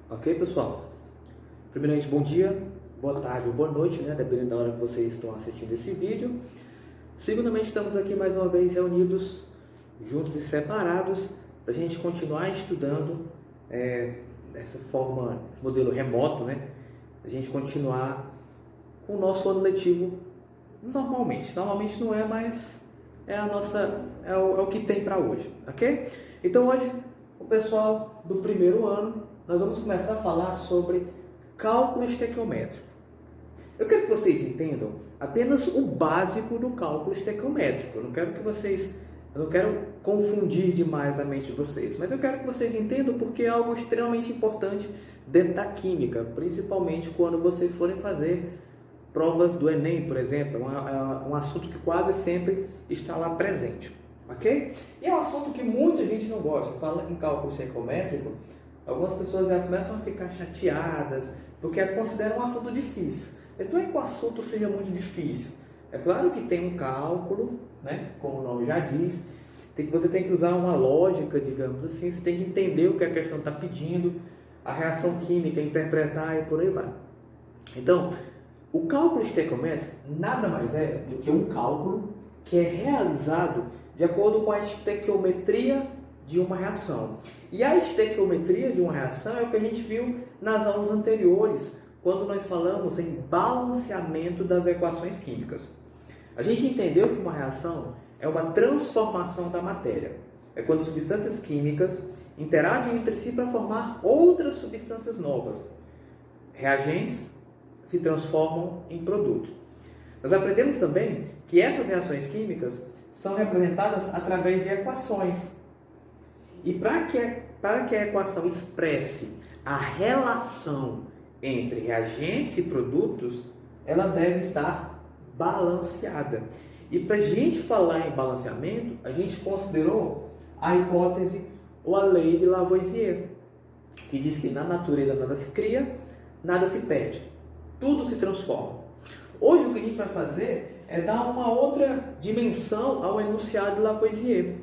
Ok, pessoal? Primeiramente, bom dia, boa tarde ou boa noite, né? Dependendo da hora que vocês estão assistindo esse vídeo. Segundamente, estamos aqui mais uma vez reunidos, juntos e separados, para a gente continuar estudando dessa forma, esse modelo remoto, né? A gente continuar com o nosso ano letivo normalmente. Normalmente não é, mas é a nossa, é o que tem para hoje, ok? Então hoje, o pessoal do primeiro ano, nós vamos começar a falar sobre cálculo estequiométrico. Eu quero que vocês entendam apenas o básico do cálculo estequiométrico. Eu não quero confundir demais a mente de vocês, mas eu quero que vocês entendam porque é algo extremamente importante dentro da química, principalmente quando vocês forem fazer provas do Enem, por exemplo. É um assunto que quase sempre está lá presente, ok? E é um assunto que muita gente não gosta. Fala em cálculo estequiométrico, algumas pessoas já começam a ficar chateadas porque consideram um assunto difícil. Então é que o assunto seja muito difícil. É claro que tem um cálculo, né? Como o nome já diz, você tem que usar uma lógica, digamos assim, você tem que entender o que a questão está pedindo, a reação química, interpretar e por aí vai. Então, o cálculo estequiométrico nada mais é do que um cálculo que é realizado de acordo com a estequiometria de uma reação. E a estequiometria de uma reação é o que a gente viu nas aulas anteriores, quando nós falamos em balanceamento das equações químicas. A gente entendeu que uma reação é uma transformação da matéria. É quando substâncias químicas interagem entre si para formar outras substâncias novas. Reagentes se transformam em produtos. Nós aprendemos também que essas reações químicas são representadas através de equações. E para que a equação expresse a relação entre reagentes e produtos, ela deve estar balanceada. E para a gente falar em balanceamento, a gente considerou a hipótese ou a lei de Lavoisier, que diz que na natureza nada se cria, nada se perde, tudo se transforma. Hoje o que a gente vai fazer é dar uma outra dimensão ao enunciado de Lavoisier.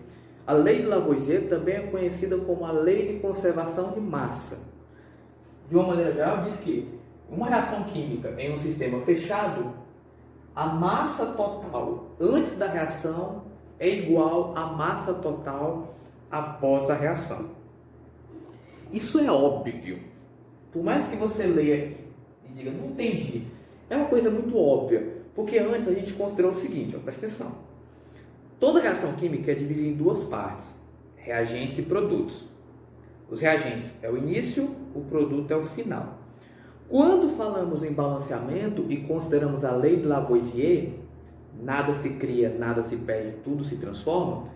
A lei de Lavoisier também é conhecida como a lei de conservação de massa. De uma maneira geral, diz que uma reação química em um sistema fechado, a massa total antes da reação é igual à massa total após a reação. Isso é óbvio. Por mais que você leia e diga, não entendi, é uma coisa muito óbvia. Porque antes a gente considerou o seguinte, presta atenção. Toda reação química é dividida em duas partes, reagentes e produtos. Os reagentes é o início, o produto é o final. Quando falamos em balanceamento e consideramos a lei de Lavoisier, nada se cria, nada se perde, tudo se transforma,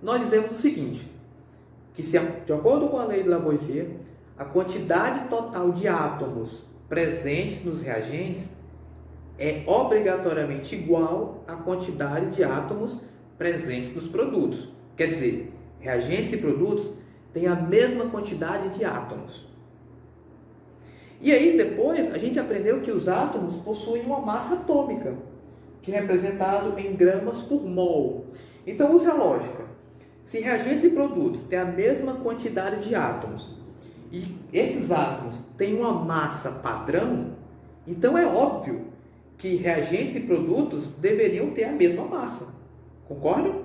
nós dizemos o seguinte, que de acordo com a lei de Lavoisier, a quantidade total de átomos presentes nos reagentes é obrigatoriamente igual à quantidade de átomos presentes nos produtos. Quer dizer, reagentes e produtos têm a mesma quantidade de átomos. E aí depois a gente aprendeu que os átomos possuem uma massa atômica, que é representado em gramas por mol. Então use a lógica. Se reagentes e produtos têm a mesma quantidade de átomos, e esses átomos têm uma massa padrão, então é óbvio que reagentes e produtos deveriam ter a mesma massa. Concordam?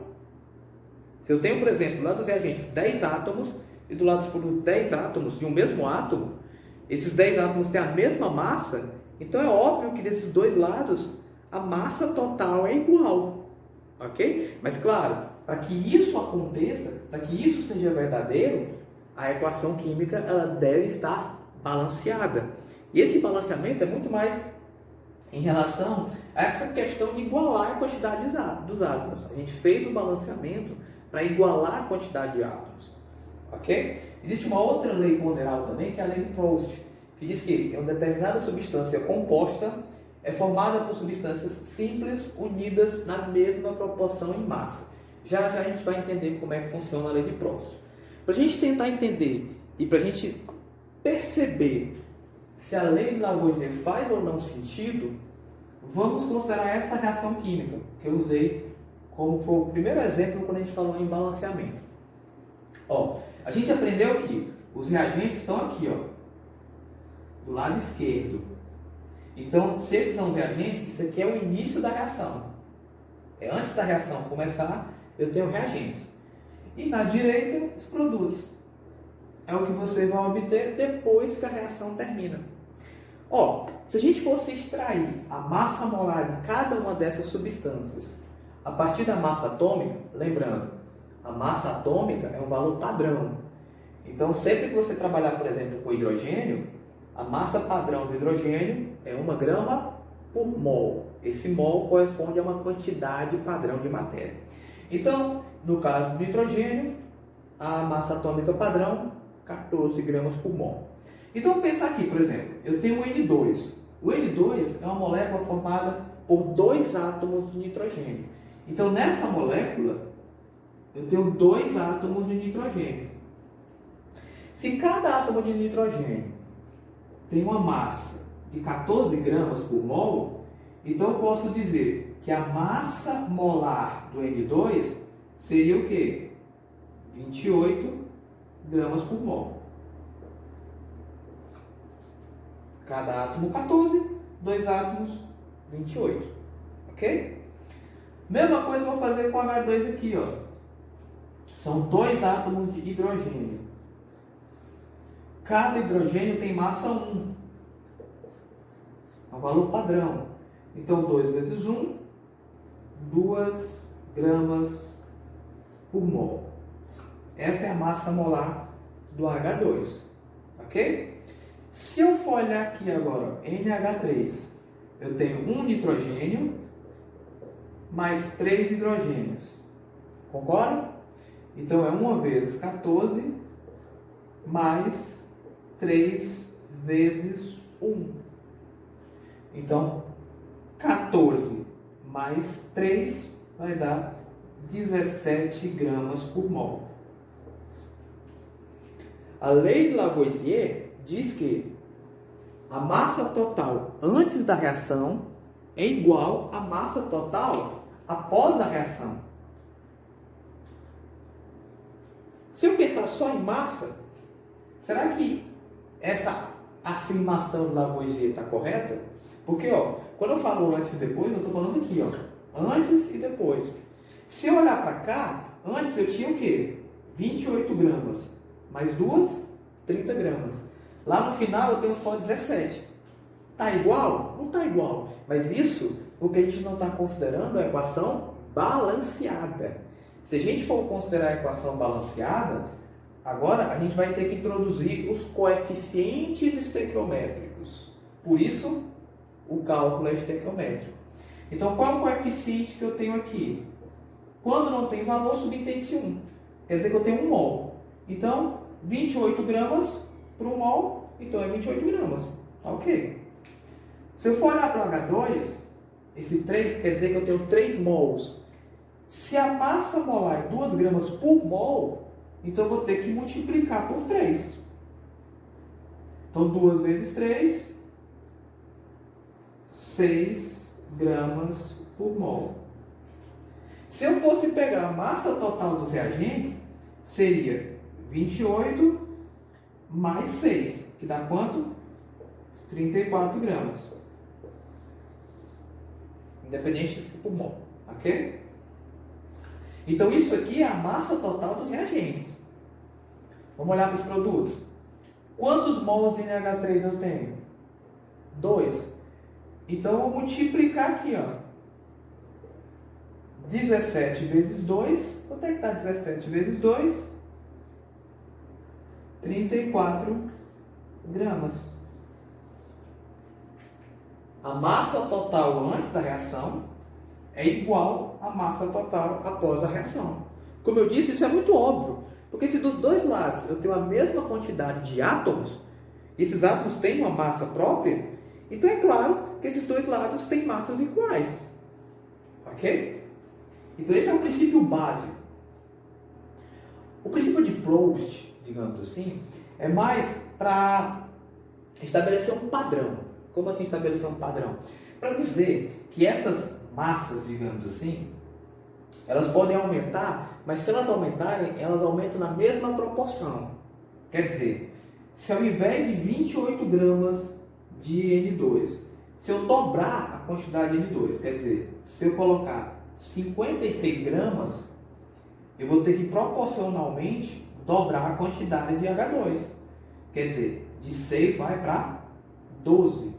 Se eu tenho, por exemplo, do lado dos reagentes 10 átomos e do lado dos produtos 10 átomos de um mesmo átomo, esses 10 átomos têm a mesma massa, então é óbvio que desses dois lados a massa total é igual. Ok? Mas claro, para que isso aconteça, para que isso seja verdadeiro, a equação química ela deve estar balanceada. E esse balanceamento é muito mais em relação a essa questão de igualar a quantidade dos átomos. A gente fez o balanceamento para igualar a quantidade de átomos. Ok? Existe uma outra lei ponderal também, que é a lei de Proust, que diz que uma determinada substância composta é formada por substâncias simples unidas na mesma proporção em massa. Já já a gente vai entender como é que funciona a lei de Proust. Para a gente tentar entender e para a gente perceber se a lei de Lavoisier faz ou não sentido, vamos considerar essa reação química que eu usei como foi o primeiro exemplo quando a gente falou em balanceamento. A gente aprendeu que os reagentes estão aqui, do lado esquerdo. Então, se esses são reagentes, isso aqui é o início da reação. É antes da reação começar, eu tenho reagentes. E na direita, os produtos. É o que você vai obter depois que a reação termina. Ó, se a gente fosse extrair a massa molar de cada uma dessas substâncias a partir da massa atômica, lembrando, a massa atômica é um valor padrão. Então, sempre que você trabalhar, por exemplo, com hidrogênio, a massa padrão do hidrogênio é 1 grama por mol. Esse mol corresponde a uma quantidade padrão de matéria. Então, no caso do nitrogênio, a massa atômica padrão, 14 gramas por mol. Então, vamos pensar aqui, por exemplo, eu tenho o N2. O N2 é uma molécula formada por 2 átomos de nitrogênio. Então, nessa molécula, eu tenho 2 átomos de nitrogênio. Se cada átomo de nitrogênio tem uma massa de 14 gramas por mol, então eu posso dizer que a massa molar do N2 seria o quê? 28 gramas por mol. Cada átomo 14, 2 átomos 28. Ok? Mesma coisa eu vou fazer com H2 aqui, ó. São 2 átomos de hidrogênio. Cada hidrogênio tem massa 1. É um valor padrão. Então, 2 vezes 1, 2 gramas por mol. Essa é a massa molar do H2. Ok? Se eu for olhar aqui agora, NH3, eu tenho um nitrogênio mais 3 hidrogênios. Concorda? Então, é 1 vezes 14 mais 3 vezes 1. Então, 14 mais 3 vai dar 17 gramas por mol. A lei de Lavoisier diz que a massa total antes da reação é igual à massa total após a reação. Se eu pensar só em massa, será que essa afirmação de Lavoisier está correta? Porque, ó, quando eu falo antes e depois, eu estou falando aqui, ó, antes e depois. Se eu olhar para cá, antes eu tinha o quê? 28 gramas, mais 2, 30 gramas. Lá no final eu tenho só 17. Tá igual? Não tá igual. Mas isso porque a gente não está considerando a equação balanceada. Se a gente for considerar a equação balanceada, agora a gente vai ter que introduzir os coeficientes estequiométricos. Por isso, o cálculo é estequiométrico. Então, qual é o coeficiente que eu tenho aqui? Quando não tem valor, subentende-se 1. Quer dizer que eu tenho 1 mol. Então, 28 gramas para 1 mol, então é 28 gramas. Tá ok. Se eu for olhar para o H2, esse 3 quer dizer que eu tenho 3 mols. Se a massa molar é 2 gramas por mol, então eu vou ter que multiplicar por 3. Então, 2 vezes 3, 6 gramas por mol. Se eu fosse pegar a massa total dos reagentes, seria 28 mais 6, que dá quanto? 34 gramas. Independente se por mol, ok? Então, isso aqui é a massa total dos reagentes. Vamos olhar para os produtos. Quantos mols de NH3 eu tenho? 2. Então, eu vou multiplicar aqui, ó. 17 vezes 2. Quanto é que está 17 vezes 2? 34 gramas. A massa total antes da reação é igual à massa total após a reação. Como eu disse, isso é muito óbvio. Porque se dos dois lados eu tenho a mesma quantidade de átomos, esses átomos têm uma massa própria, então é claro que esses dois lados têm massas iguais. Ok? Então esse é o princípio básico. O princípio de Proust, digamos assim, é mais para estabelecer um padrão. Como assim estabelecer um padrão? Para dizer que essas massas, digamos assim, elas podem aumentar, mas se elas aumentarem, elas aumentam na mesma proporção. Quer dizer, se ao invés de 28 gramas de N2, se eu dobrar a quantidade de N2, quer dizer, se eu colocar 56 gramas, eu vou ter que proporcionalmente dobrar a quantidade de H2. Quer dizer, de 6 vai para 12.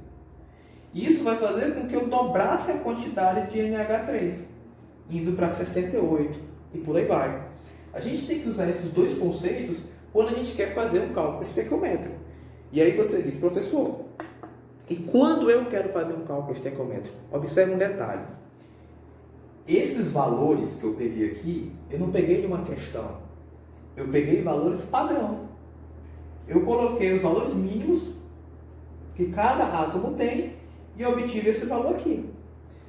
Isso vai fazer com que eu dobrasse a quantidade de NH3, indo para 68 e por aí vai. A gente tem que usar esses dois conceitos quando a gente quer fazer um cálculo estequiométrico. E aí você diz, professor, e quando eu quero fazer um cálculo estequiométrico? Observe um detalhe. Esses valores que eu peguei aqui, eu não peguei de uma questão. Eu peguei valores padrão. Eu coloquei os valores mínimos que cada átomo tem e obtive esse valor aqui.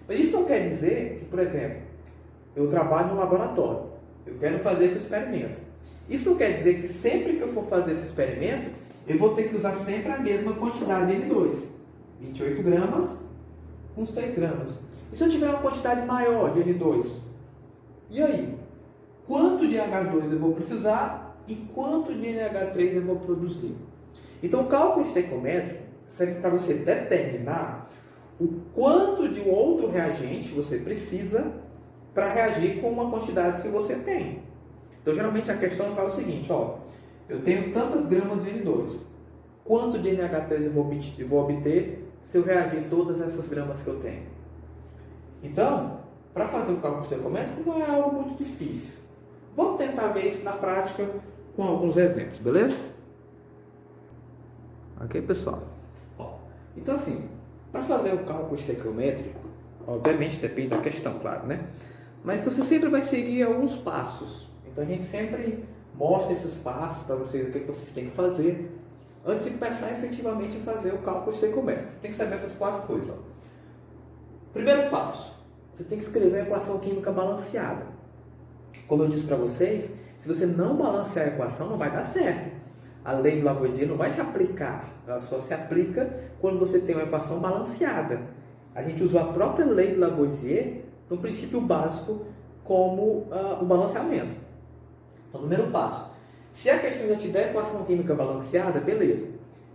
Mas isso não quer dizer que, por exemplo, eu trabalho no laboratório, eu quero fazer esse experimento. Isso não quer dizer que sempre que eu for fazer esse experimento, eu vou ter que usar sempre a mesma quantidade de N2. 28 gramas com 6 gramas. E se eu tiver uma quantidade maior de N2? E aí? Quanto de H2 eu vou precisar e quanto de NH3 eu vou produzir? Então, o cálculo estequiométrico serve para você determinar o quanto de um outro reagente você precisa para reagir com uma quantidade que você tem. Então, geralmente a questão fala o seguinte, ó, eu tenho tantas gramas de N2, quanto de NH3 eu vou obter se eu reagir todas essas gramas que eu tenho? Então, para fazer o cálculo estequiométrico não é algo muito difícil. Vamos tentar ver isso na prática com alguns exemplos, beleza? Ok, pessoal? Então, assim, para fazer o cálculo estequiométrico, obviamente depende da questão, claro, né? Mas você sempre vai seguir alguns passos. Então, a gente sempre mostra esses passos para vocês, o que vocês têm que fazer antes de começar efetivamente a fazer o cálculo estequiométrico. Você tem que saber essas 4 coisas. Ó. Primeiro passo, você tem que escrever a equação química balanceada. Como eu disse para vocês, se você não balancear a equação, não vai dar certo. A lei do Lavoisier não vai se aplicar, ela só se aplica quando você tem uma equação balanceada. A gente usou a própria lei do Lavoisier no princípio básico como o balanceamento. Então, primeiro passo. Se a questão já te der equação química balanceada, beleza.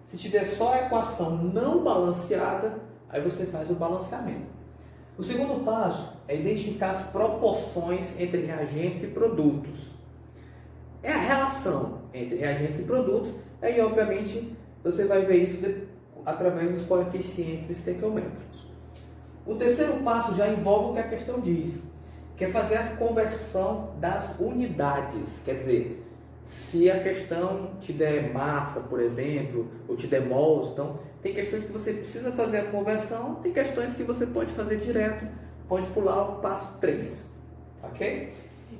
Se te der só a equação não balanceada, aí você faz o balanceamento. O segundo passo é identificar as proporções entre reagentes e produtos. É a relação entre reagentes e produtos, aí obviamente você vai ver isso através dos coeficientes estequiométricos. O terceiro passo já envolve o que a questão diz, que é fazer a conversão das unidades. Quer dizer, se a questão te der massa, por exemplo, ou te der mols, então tem questões que você precisa fazer a conversão, tem questões que você pode fazer direto, pode pular o passo 3, ok?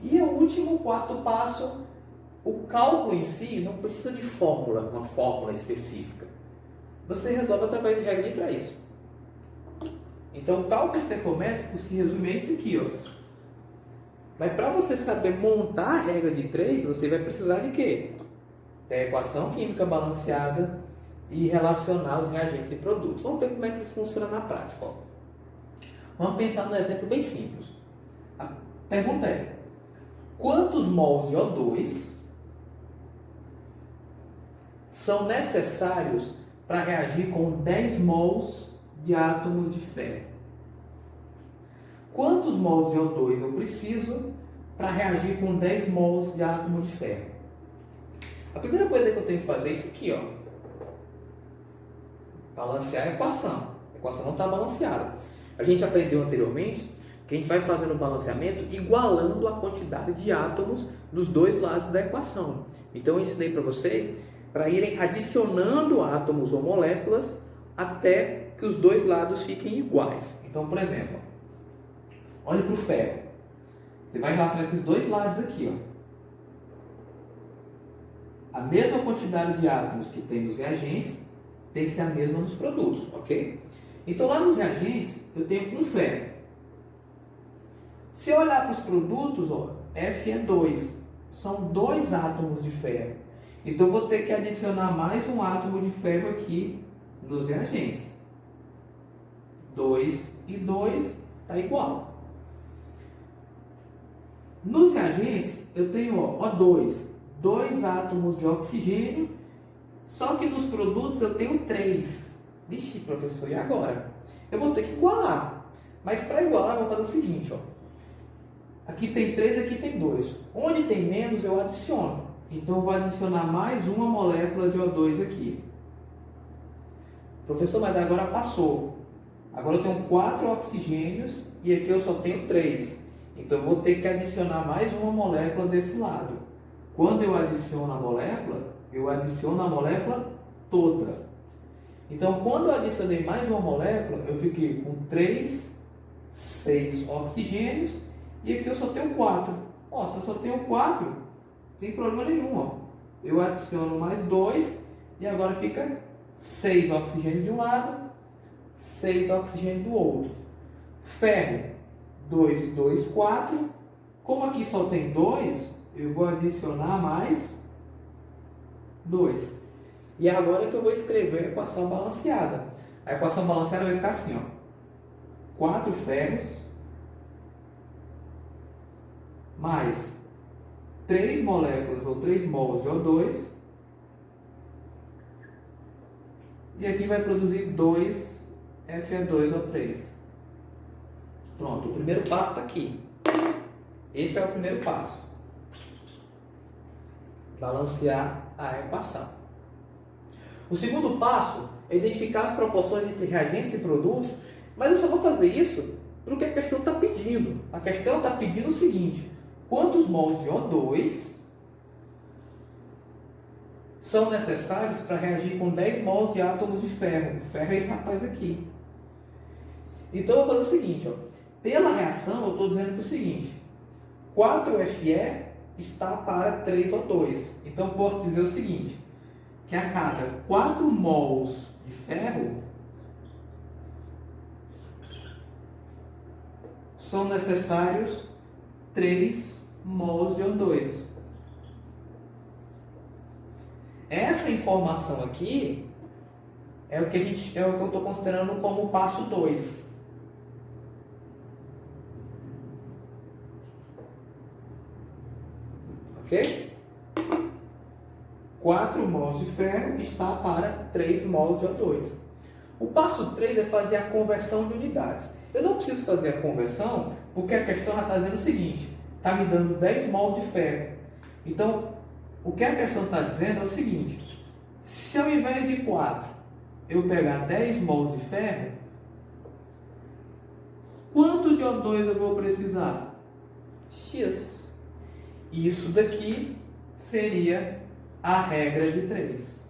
E o último, quarto passo, o cálculo em si não precisa de fórmula, uma fórmula específica. Você resolve através de regra de 3. Então, o cálculo estequiométrico se resume a isso aqui, ó. Mas para você saber montar a regra de 3, você vai precisar de quê? Da equação química balanceada e relacionar os reagentes e produtos. Vamos ver como é que isso funciona na prática. Ó. Vamos pensar num exemplo bem simples. A pergunta é, quantos mols de O2 são necessários para reagir com 10 mols de átomos de ferro? Quantos mols de O2 eu preciso para reagir com 10 mols de átomo de ferro? A primeira coisa que eu tenho que fazer é isso aqui, ó. Balancear a equação. A equação não está balanceada. A gente aprendeu anteriormente que a gente vai fazendo o balanceamento igualando a quantidade de átomos dos dois lados da equação. Então eu ensinei para vocês para irem adicionando átomos ou moléculas até que os dois lados fiquem iguais. Então, por exemplo, olhe para o ferro. Você vai relacionar esses dois lados aqui, ó. A mesma quantidade de átomos que tem nos reagentes tem que ser a mesma nos produtos, ok? Então, lá nos reagentes, eu tenho um ferro. Se eu olhar para os produtos, ó, F é 2. São 2 átomos de ferro. Então, eu vou ter que adicionar mais um átomo de ferro aqui nos reagentes. 2 e 2 está igual. Nos reagentes, eu tenho ó, O2, 2 átomos de oxigênio, Só que nos produtos eu tenho 3. Vixe, professor, e agora? Eu vou ter que igualar. Mas para igualar, eu vou fazer o seguinte, ó. Aqui tem 3, aqui tem 2. Onde tem menos, eu adiciono. Então, eu vou adicionar mais uma molécula de O2 aqui. Professor, mas agora passou. Agora eu tenho 4 oxigênios e aqui eu só tenho 3. Então, eu vou ter que adicionar mais uma molécula desse lado. Quando eu adiciono a molécula toda. Então, quando eu adicionei mais uma molécula, eu fiquei com 3, 6 oxigênios e aqui eu só tenho 4. Ó, se eu só tenho 4, não tem problema nenhum. Ó. Eu adiciono mais 2 e agora fica 6 oxigênios de um lado, 6 oxigênios do outro. Ferro, 2 e 2, 4. Como aqui só tem 2, eu vou adicionar mais 2. E agora que eu vou escrever a equação balanceada. A equação balanceada vai ficar assim, ó. 4 ferros mais 3 moléculas ou 3 mols de O2. E aqui vai produzir 2 Fe2O3. Pronto, o primeiro passo está aqui. Esse é o primeiro passo. Balancear a equação. O segundo passo é identificar as proporções entre reagentes e produtos, mas eu só vou fazer isso porque a questão está pedindo. A questão está pedindo o seguinte: quantos mols de O2 são necessários para reagir com 10 mols de átomos de ferro? O ferro é esse rapaz aqui. Então eu vou fazer o seguinte, ó. Pela reação eu estou dizendo que o seguinte: 4Fe está para 3O2. Então eu posso dizer o seguinte, que a cada 4 mols de ferro são necessários 3 mols de O2. Essa informação aqui é o que eu estou considerando como o passo 2. Ok? 4 mols de ferro está para 3 mols de O2. O passo 3 é fazer a conversão de unidades. Eu não preciso fazer a conversão porque a questão já está dizendo o seguinte: está me dando 10 mols de ferro. Então, o que a questão está dizendo é o seguinte: se ao invés de 4 eu pegar 10 mols de ferro, quanto de O2 eu vou precisar? X. Isso daqui seria a regra de 3.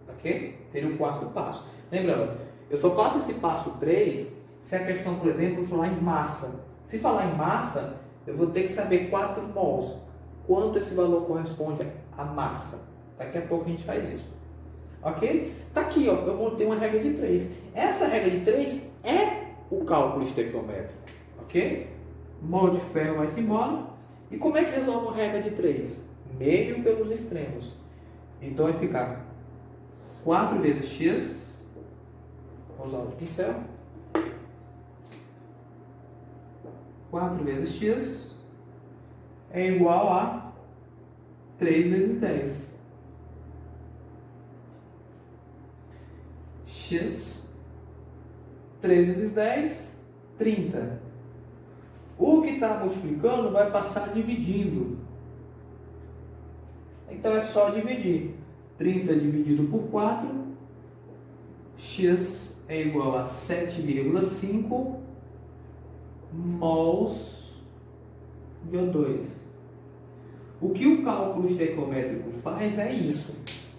Ok? Seria o quarto passo. Lembrando, eu só faço esse passo 3 se a questão, por exemplo, falar em massa. Se falar em massa, eu vou ter que saber 4 mols. Quanto esse valor corresponde à massa. Daqui a pouco a gente faz isso. Ok? Tá aqui, ó, eu montei uma regra de 3. Essa regra de 3 é o cálculo estequiométrico. Ok? Mol de ferro vai-se embora. E como é que resolve uma regra de 3? Meio pelos extremos. Então vai ficar 4 vezes x. Vou usar o pincel. 4 vezes x é igual a 3 vezes 10. X, 3 vezes 10, 30. O que está multiplicando vai passar dividindo. Então é só dividir. 30 dividido por 4, x é igual a 7,5 mols de O2. O que o cálculo estequiométrico faz é isso.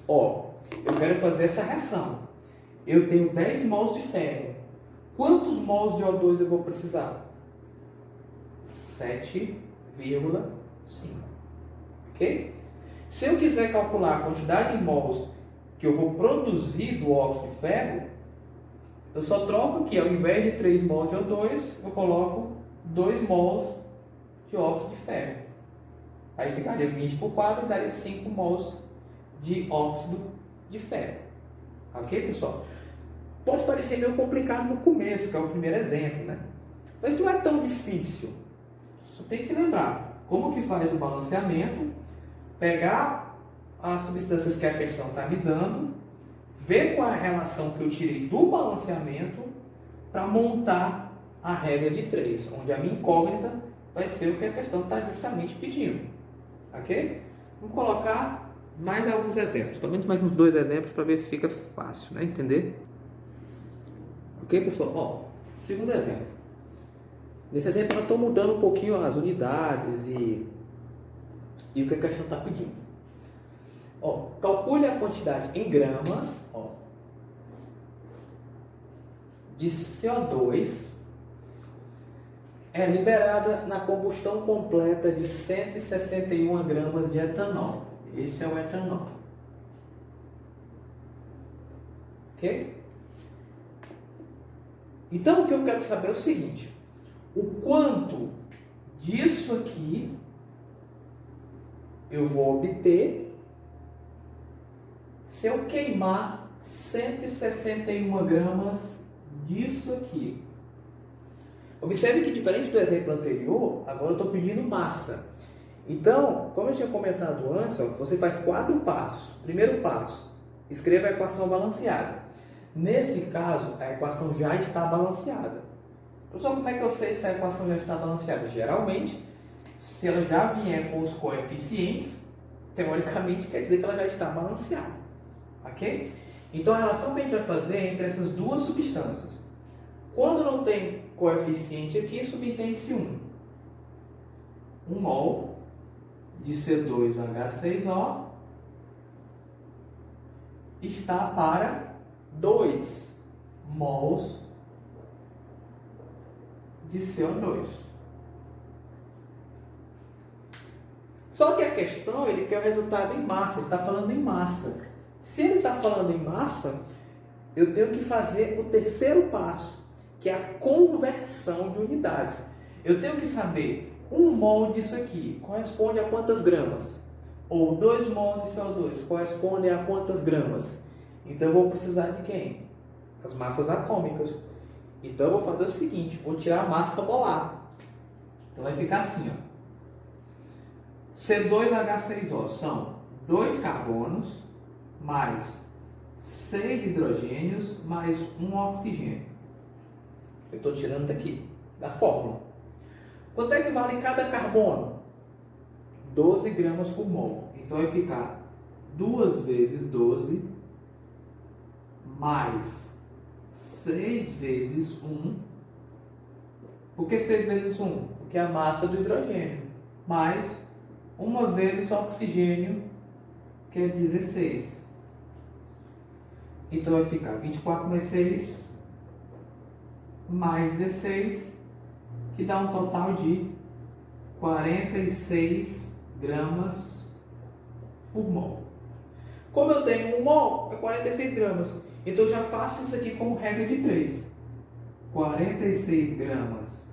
Ó, eu quero fazer essa reação. Eu tenho 10 mols de ferro. Quantos mols de O2 eu vou precisar? 7,5. Ok? Se eu quiser calcular a quantidade de mols que eu vou produzir do óxido de ferro, eu só troco aqui, ao invés de 3 mols de O2, eu coloco 2 mols de óxido de ferro. Aí ficaria 20 por 4, daria 5 mols de óxido de ferro. Ok, pessoal? Pode parecer meio complicado no começo, que é o primeiro exemplo, né? Mas não é tão difícil. Só tem que lembrar como que faz o balanceamento, pegar as substâncias que a questão está me dando, ver qual é a relação que eu tirei do balanceamento para montar a regra de 3, onde a minha incógnita vai ser o que a questão está justamente pedindo. Ok? Vamos colocar mais alguns exemplos, pelo menos mais uns 2 exemplos para ver se fica fácil, né? Entender? Ok, pessoal? Ó, segundo exemplo. Nesse exemplo eu estou mudando um pouquinho as unidades e o que a questão está pedindo. Ó, calcule a quantidade em gramas, ó, de CO2 é liberada na combustão completa de 161 gramas de etanol. Esse é o etanol. Ok? Então o que eu quero saber é o seguinte: o quanto disso aqui eu vou obter se eu queimar 161 gramas disso aqui. Observe que, diferente do exemplo anterior, agora eu estou pedindo massa. Então, como eu tinha comentado antes, ó, você faz 4 passos. Primeiro passo, escreva a equação balanceada. Nesse caso, a equação já está balanceada. Pessoal, como é que eu sei se a equação já está balanceada? Geralmente, se ela já vier com os coeficientes, teoricamente quer dizer que ela já está balanceada. Ok? Então, a relação que a gente vai fazer é entre essas duas substâncias. Quando não tem coeficiente aqui, subentende-se 1. 1 mol de C2H6O está para 2 mols de CO2. Só que a questão, ele quer o resultado em massa, ele está falando em massa. Se ele está falando em massa, eu tenho que fazer o terceiro passo, que é a conversão de unidades. Eu tenho que saber 1 mol disso aqui corresponde a quantas gramas? Ou 2 mols de CO2 corresponde a quantas gramas? Então eu vou precisar de quem? As massas atômicas. Então eu vou fazer o seguinte, vou tirar a massa molar. Então vai ficar assim, ó. C2H6O são 2 carbonos mais 6 hidrogênios mais 1 oxigênio. Eu estou tirando daqui, da fórmula. Quanto é que vale cada carbono? 12 gramas por mol. Então vai ficar 2 vezes 12 mais 6 vezes 1. Por que 6 vezes 1? Porque é a massa do hidrogênio. Mais 1 vezes o oxigênio, que é 16. Então vai ficar 24 mais 6 mais 16, que dá um total de 46 gramas por mol. Como eu tenho 1 mol, é 46 gramas. Então eu já faço isso aqui como regra de 3. 46 gramas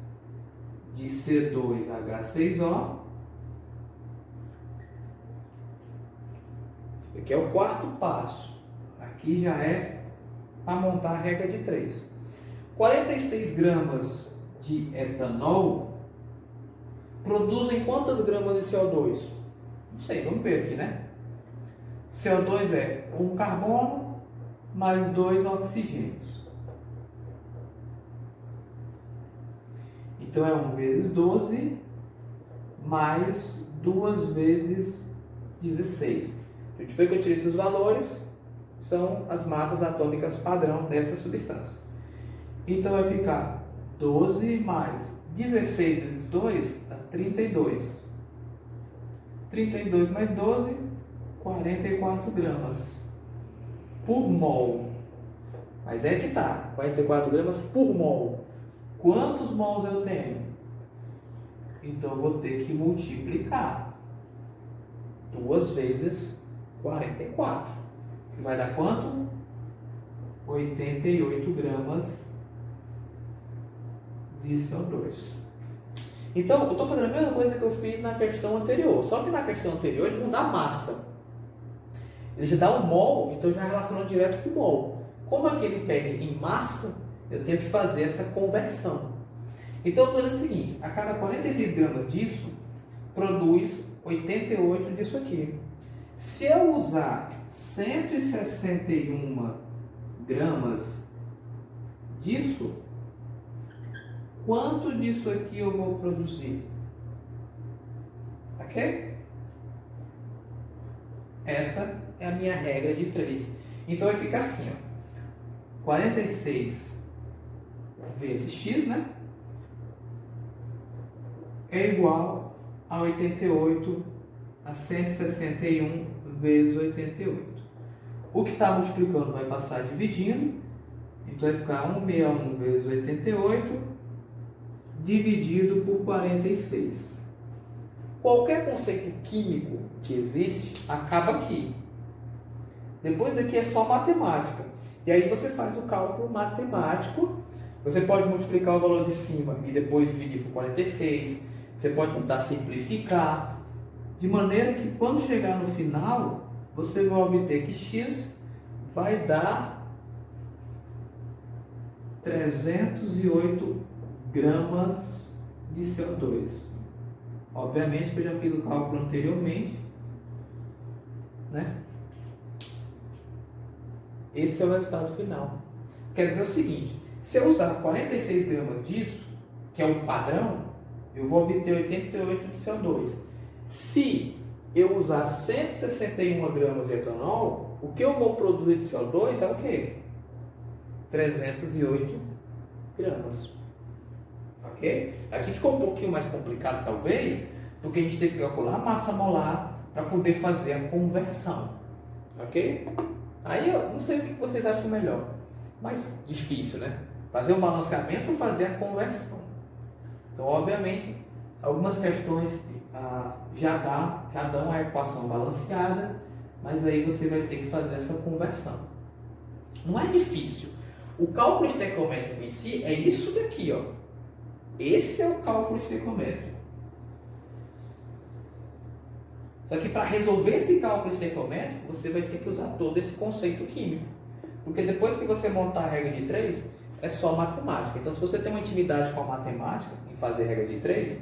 de C2H6O. Aqui é o quarto passo. Aqui já é para montar a regra de 3. 46 gramas de etanol produzem quantas gramas de CO2? Não sei, vamos ver aqui, né? CO2 é 1 carbono mais 2 oxigênios. Então é 1 vezes 12 mais 2 vezes 16. A gente vê que eu tirei esses valores, são as massas atômicas padrão dessa substância. Então vai ficar 12 mais 16 vezes 2 dá 32. 32 mais 12, 44 gramas por mol. Mas é que tá, 44 gramas por mol. Quantos mols eu tenho? Então eu vou ter que multiplicar 2 vezes 44. Que vai dar quanto? 88 gramas de CO2. Então, eu estou fazendo a mesma coisa que eu fiz na questão anterior. Só que na questão anterior ele não dá massa. Ele já dá um mol, então já relaciona direto com o mol. Como aqui ele pede em massa, eu tenho que fazer essa conversão. Então, eu estou dizendo o seguinte, a cada 46 gramas disso, produz 88 disso aqui. Se eu usar 161 gramas disso, quanto disso aqui eu vou produzir? Ok? Essa é a minha regra de 3. Então vai ficar assim, ó. 46 vezes x, né? É igual a 88 a 161 vezes 88. O que está multiplicando vai passar dividindo. Então vai ficar 161 vezes 88 dividido por 46. Qualquer conceito químico que existe acaba aqui. Depois daqui é só matemática. E aí você faz o cálculo matemático. Você pode multiplicar o valor de cima e depois dividir por 46. Você pode tentar simplificar. De maneira que quando chegar no final, você vai obter que x vai dar 308 gramas de CO2. Obviamente que eu já fiz o cálculo anteriormente, né? Esse é o resultado final. Quer dizer o seguinte, se eu usar 46 gramas disso, que é o padrão, eu vou obter 88 de CO2. Se eu usar 161 gramas de etanol, o que eu vou produzir de CO2 é o quê? 308 gramas. Ok? Aqui ficou um pouquinho mais complicado, talvez, porque a gente teve que calcular a massa molar para poder fazer a conversão. Ok? Aí eu não sei o que vocês acham melhor, mas difícil, né? Fazer o balanceamento ou fazer a conversão. Então, obviamente, algumas questões já dão a equação balanceada, mas aí você vai ter que fazer essa conversão. Não é difícil. O cálculo estequiométrico em si é isso daqui, ó. Esse é o cálculo estequiométrico. Só que para resolver esse cálculo estequiométrico, você vai ter que usar todo esse conceito químico. Porque depois que você montar a regra de 3, é só matemática. Então, se você tem uma intimidade com a matemática, em fazer regra de 3,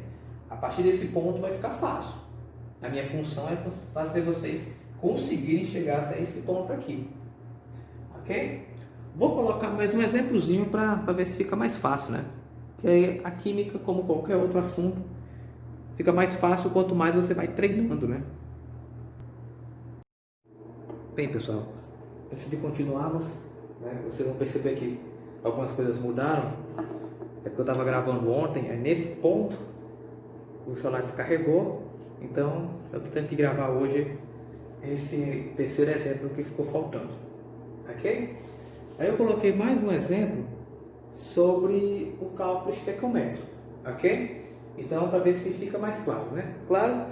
a partir desse ponto vai ficar fácil. A minha função é fazer vocês conseguirem chegar até esse ponto aqui. Ok? Vou colocar mais um exemplozinho para ver se fica mais fácil, né? Que aí a química, como qualquer outro assunto, fica mais fácil quanto mais você vai treinando, né? Bem, pessoal, antes de continuarmos, né, vocês vão perceber que algumas coisas mudaram. É porque eu estava gravando ontem, nesse ponto o celular descarregou, então eu estou tendo que gravar hoje esse terceiro exemplo que ficou faltando. Ok? Aí eu coloquei mais um exemplo sobre o cálculo estequiométrico, ok? Então, para ver se fica mais claro, né? Claro,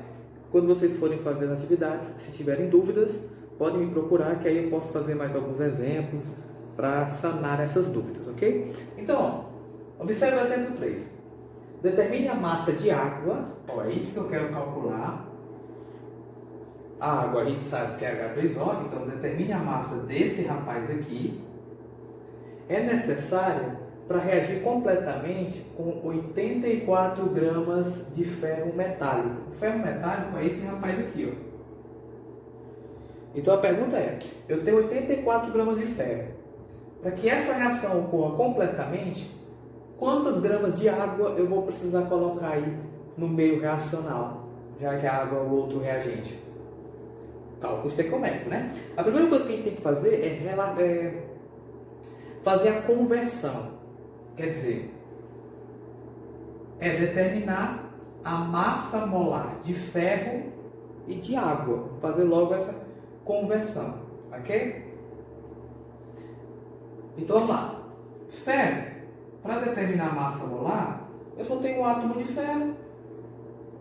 quando vocês forem fazer as atividades, se tiverem dúvidas, podem me procurar, que aí eu posso fazer mais alguns exemplos para sanar essas dúvidas, ok? Então, ó, observe o exemplo 3. Determine a massa de água, ó, é isso que eu quero calcular. A água a gente sabe que é H2O, então determine a massa desse rapaz aqui. É necessária para reagir completamente com 84 gramas de ferro metálico. O ferro metálico é esse rapaz aqui, ó. Então a pergunta é, eu tenho 84 gramas de ferro. Para que essa reação ocorra completamente, quantas gramas de água eu vou precisar colocar aí no meio reacional, já que a água é o outro reagente? Cálculo estequiométrico, né? A primeira coisa que a gente tem que fazer é fazer a conversão. Quer dizer, é determinar a massa molar de ferro e de água. Fazer logo essa conversão, ok? Então vamos lá. Ferro, para determinar a massa molar, eu só tenho um átomo de ferro,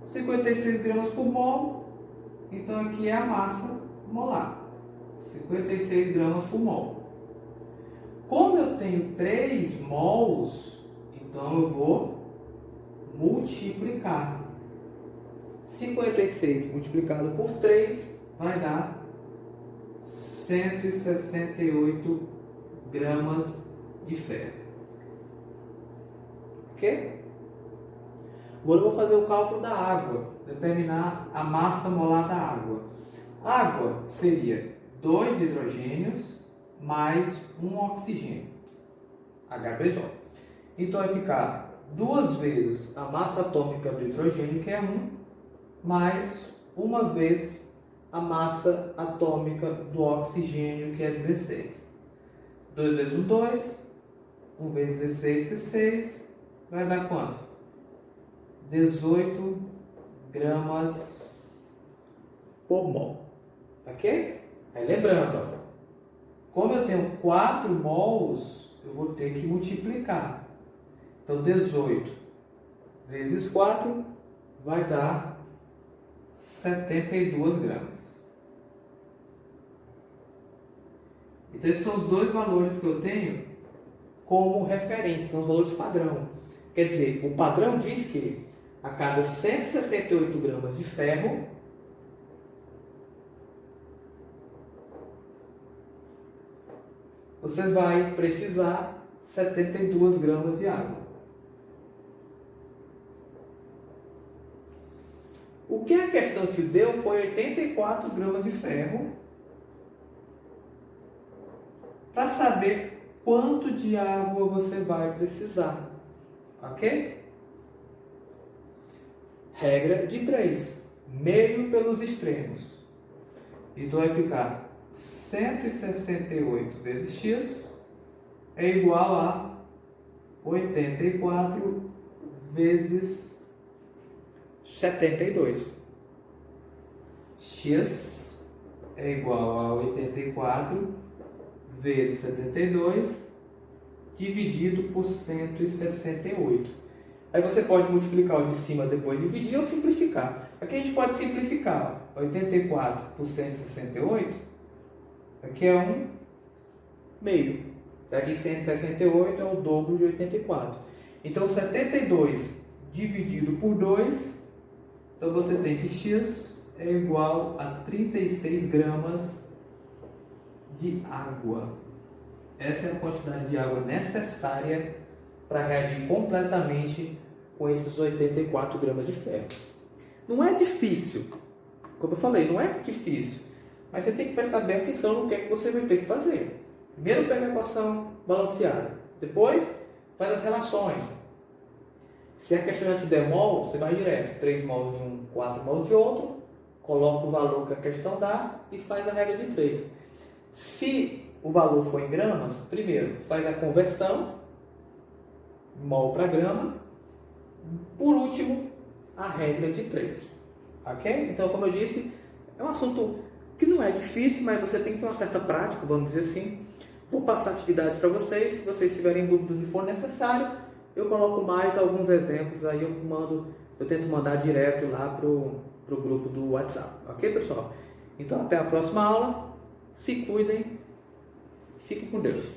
56 gramas por mol, então aqui é a massa molar, 56 gramas por mol. Como eu tenho 3 mols, então eu vou multiplicar. 56 multiplicado por 3 vai dar 168 gramas de ferro. Ok? Agora eu vou fazer o cálculo da água, determinar a massa molar da água. Água seria 2 hidrogênios mais 1 oxigênio, H2O. Então vai ficar 2 vezes a massa atômica do hidrogênio, que é 1, mais 1 vez a massa atômica do oxigênio, que é 16. 2 vezes 1, 2. 1 vezes 16, 16. Vai dar quanto? 18 gramas por mol. Ok? Aí lembrando, ó, como eu tenho 4 mols, eu vou ter que multiplicar. Então 18 vezes 4 vai dar 72 gramas. Então esses são os dois valores que eu tenho como referência, são os valores padrão. Quer dizer, o padrão diz que a cada 168 gramas de ferro, você vai precisar 72 gramas de água. O que a questão te deu foi 84 gramas de ferro, para saber quanto de água você vai precisar. Ok? Regra de 3. Meio pelos extremos. Então vai ficar 168 vezes x é igual a 84 vezes 72. X é igual a 84 vezes 72 dividido por 168. Aí você pode multiplicar o de cima depois dividir ou simplificar. Aqui a gente pode simplificar. 84 por 168, aqui é 1 meio. Aqui 168 é o dobro de 84. Então 72 dividido por 2, então você tem que x é igual a 36 gramas de água. Essa é a quantidade de água necessária para reagir completamente com esses 84 gramas de ferro. Não é difícil, como eu falei, não é difícil, mas você tem que prestar bem atenção no que é que você vai ter que fazer. Primeiro pega a equação balanceada, depois faz as relações. Se a questão te der mol, você vai direto, 3 mols de um, 4 mols de outro, coloca o valor que a questão dá e faz a regra de 3. Se o valor for em gramas, primeiro faz a conversão, mol para grama. Por último, a regra de 3. Ok? Então, como eu disse, é um assunto que não é difícil, mas você tem que ter uma certa prática, vamos dizer assim. Vou passar atividades para vocês. Se vocês tiverem dúvidas e for necessário, eu coloco mais alguns exemplos, aí eu tento mandar direto lá pro grupo do WhatsApp. Ok, pessoal? Então, até a próxima aula. Se cuidem. Fiquem com Deus.